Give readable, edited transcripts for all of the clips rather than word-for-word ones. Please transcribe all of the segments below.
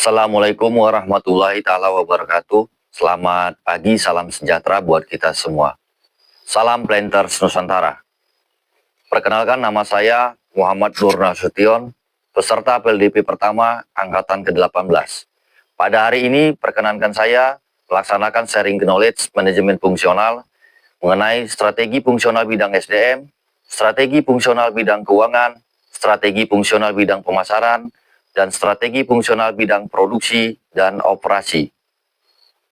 Assalamualaikum warahmatullahi taala wabarakatuh. Selamat pagi, salam sejahtera buat kita semua. Salam Planters Nusantara. Perkenalkan, nama saya Muhammad Nur Nasution, peserta PLDP pertama Angkatan ke-18. Pada hari ini, perkenankan saya melaksanakan sharing knowledge manajemen fungsional mengenai strategi fungsional bidang SDM, strategi fungsional bidang keuangan, strategi fungsional bidang pemasaran, dan strategi fungsional bidang produksi dan operasi.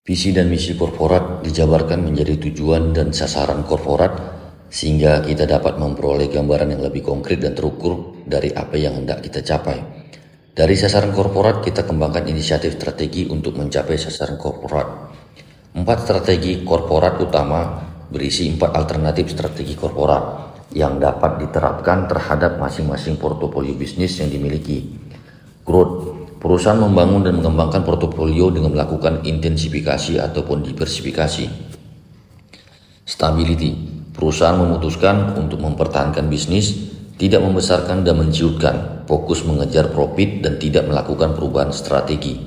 Visi dan misi korporat dijabarkan menjadi tujuan dan sasaran korporat sehingga kita dapat memperoleh gambaran yang lebih konkret dan terukur dari apa yang hendak kita capai. Dari sasaran korporat kita kembangkan inisiatif strategi untuk mencapai sasaran korporat. 4 strategi korporat utama berisi 4 alternatif strategi korporat yang dapat diterapkan terhadap masing-masing portofolio bisnis yang dimiliki. Growth, perusahaan membangun dan mengembangkan portofolio dengan melakukan intensifikasi ataupun diversifikasi. Stability, perusahaan memutuskan untuk mempertahankan bisnis, tidak membesarkan dan menciutkan, fokus mengejar profit dan tidak melakukan perubahan strategi.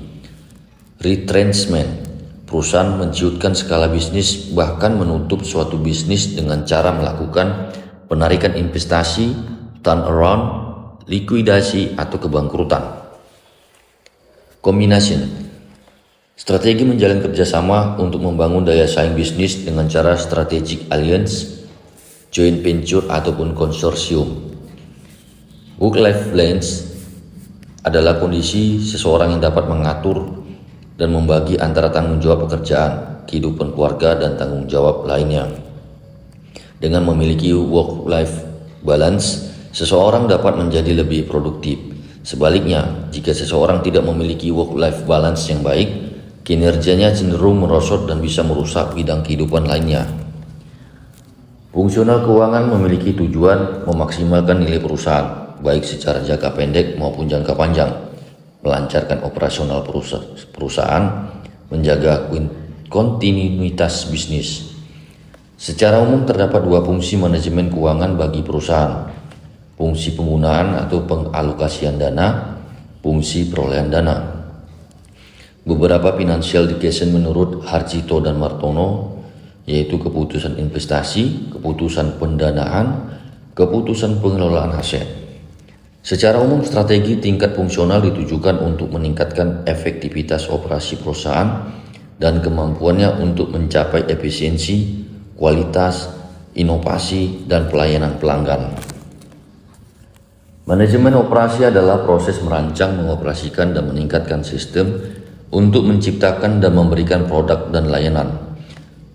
Retrenchment, perusahaan menciutkan skala bisnis bahkan menutup suatu bisnis dengan cara melakukan penarikan investasi, turnaround, likuidasi atau kebangkrutan. Combination, strategi menjalin kerjasama untuk membangun daya saing bisnis dengan cara strategic alliance, joint venture ataupun konsorsium. Work-life balance adalah kondisi seseorang yang dapat mengatur dan membagi antara tanggung jawab pekerjaan, kehidupan keluarga, dan tanggung jawab lainnya. Dengan memiliki work-life balance, seseorang dapat menjadi lebih produktif. Sebaliknya, jika seseorang tidak memiliki work-life balance yang baik, kinerjanya cenderung merosot dan bisa merusak bidang kehidupan lainnya. Fungsional keuangan memiliki tujuan memaksimalkan nilai perusahaan, baik secara jangka pendek maupun jangka panjang, melancarkan operasional perusahaan, menjaga kontinuitas bisnis. Secara umum terdapat 2 fungsi manajemen keuangan bagi perusahaan. Fungsi penggunaan atau pengalokasian dana, fungsi perolehan dana. Beberapa financial education menurut Harjito dan Martono yaitu keputusan investasi, keputusan pendanaan, keputusan pengelolaan aset. Secara umum strategi tingkat fungsional ditujukan untuk meningkatkan efektivitas operasi perusahaan dan kemampuannya untuk mencapai efisiensi, kualitas, inovasi, dan pelayanan pelanggan. Manajemen operasi adalah proses merancang, mengoperasikan, dan meningkatkan sistem untuk menciptakan dan memberikan produk dan layanan.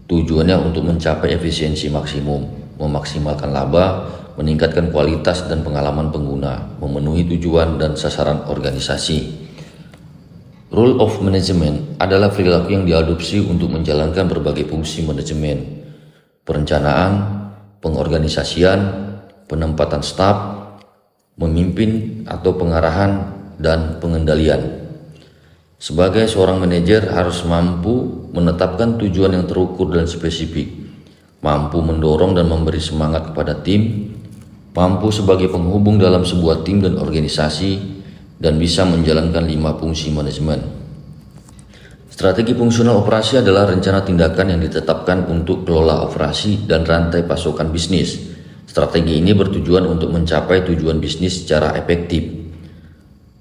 Tujuannya untuk mencapai efisiensi maksimum, memaksimalkan laba, meningkatkan kualitas dan pengalaman pengguna, memenuhi tujuan dan sasaran organisasi. Rule of management adalah perilaku yang diadopsi untuk menjalankan berbagai fungsi manajemen, perencanaan, pengorganisasian, penempatan staf, memimpin atau pengarahan, dan pengendalian. Sebagai seorang manajer harus mampu menetapkan tujuan yang terukur dan spesifik, mampu mendorong dan memberi semangat kepada tim, mampu sebagai penghubung dalam sebuah tim dan organisasi, dan bisa menjalankan 5 fungsi manajemen. Strategi fungsional operasi adalah rencana tindakan yang ditetapkan untuk kelola operasi dan rantai pasokan bisnis. Strategi ini bertujuan untuk mencapai tujuan bisnis secara efektif.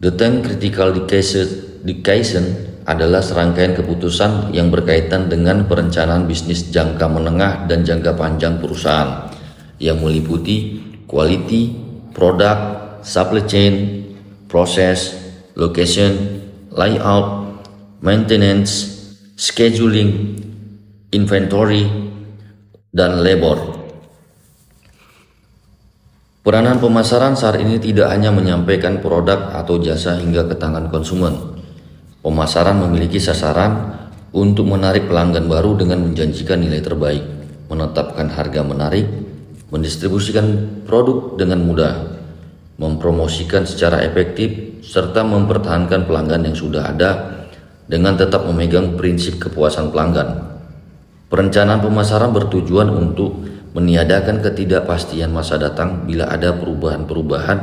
The 10 critical decision adalah serangkaian keputusan yang berkaitan dengan perencanaan bisnis jangka menengah dan jangka panjang perusahaan yang meliputi quality, product, supply chain, proses, location, layout, maintenance, scheduling, inventory, dan labor. Peranan pemasaran saat ini tidak hanya menyampaikan produk atau jasa hingga ke tangan konsumen. Pemasaran memiliki sasaran untuk menarik pelanggan baru dengan menjanjikan nilai terbaik, menetapkan harga menarik, mendistribusikan produk dengan mudah, mempromosikan secara efektif, serta mempertahankan pelanggan yang sudah ada dengan tetap memegang prinsip kepuasan pelanggan. Perencanaan pemasaran bertujuan untuk meniadakan ketidakpastian masa datang bila ada perubahan-perubahan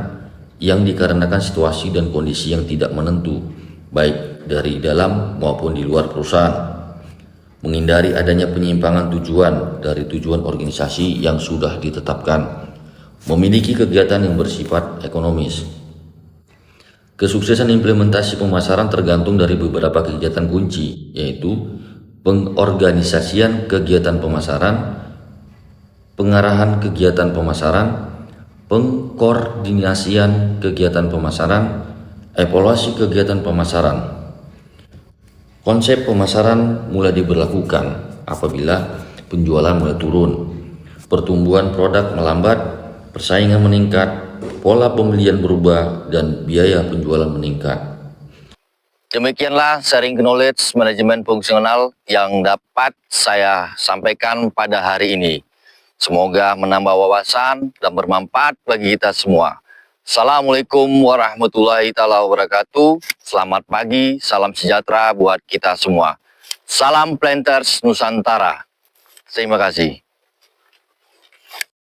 yang dikarenakan situasi dan kondisi yang tidak menentu, baik dari dalam maupun di luar perusahaan. Menghindari adanya penyimpangan tujuan dari tujuan organisasi yang sudah ditetapkan. Memiliki kegiatan yang bersifat ekonomis. Kesuksesan implementasi pemasaran tergantung dari beberapa kegiatan kunci, yaitu pengorganisasian kegiatan pemasaran, pengarahan kegiatan pemasaran, pengkoordinasian kegiatan pemasaran, evaluasi kegiatan pemasaran. Konsep pemasaran mulai diberlakukan apabila penjualan mulai turun, pertumbuhan produk melambat, persaingan meningkat, pola pembelian berubah, dan biaya penjualan meningkat. Demikianlah sharing knowledge manajemen fungsional yang dapat saya sampaikan pada hari ini. Semoga menambah wawasan dan bermanfaat bagi kita semua. Assalamualaikum warahmatullahi wabarakatuh. Selamat pagi, salam sejahtera buat kita semua. Salam Planters Nusantara. Terima kasih.